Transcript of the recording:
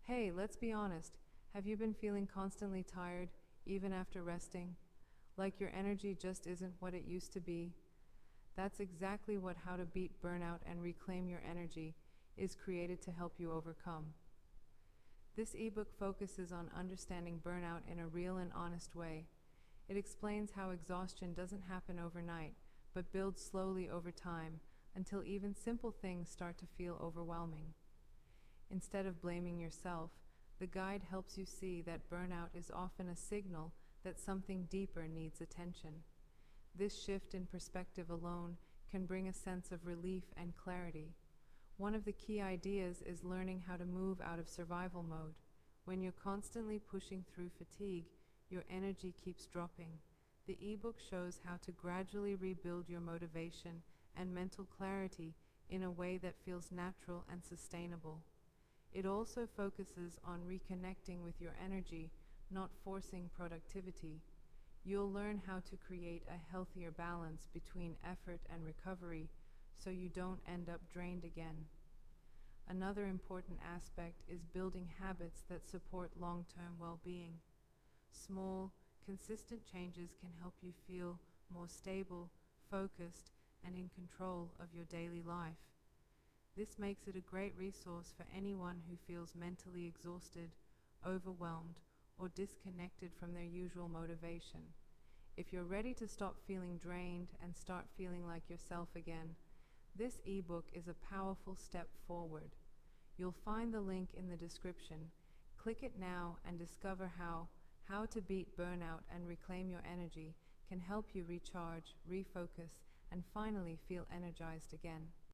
Hey, let's be honest. Have you been feeling constantly tired, even after resting? Like your energy just isn't what it used to be? That's exactly what How to Beat Burnout and Reclaim Your Energy is created to help you overcome. This ebook focuses on understanding burnout in a real and honest way. It explains how exhaustion doesn't happen overnight, but builds slowly over time until even simple things start to feel overwhelming. Instead of blaming yourself, the guide helps you see that burnout is often a signal that something deeper needs attention. This shift in perspective alone can bring a sense of relief and clarity. One of the key ideas is learning how to move out of survival mode. When you're constantly pushing through fatigue, your energy keeps dropping. The ebook shows how to gradually rebuild your motivation and mental clarity in a way that feels natural and sustainable. It also focuses on reconnecting with your energy, not forcing productivity. You'll learn how to create a healthier balance between effort and recovery so you don't end up drained again. Another important aspect is building habits that support long-term well-being. Small, consistent changes can help you feel more stable, focused, and in control of your daily life. This makes it a great resource for anyone who feels mentally exhausted, overwhelmed, or disconnected from their usual motivation. If you're ready to stop feeling drained and start feeling like yourself again, this ebook is a powerful step forward. You'll find the link in the description. Click it now and discover how to beat burnout and reclaim your energy can help you recharge, refocus, and finally feel energized again.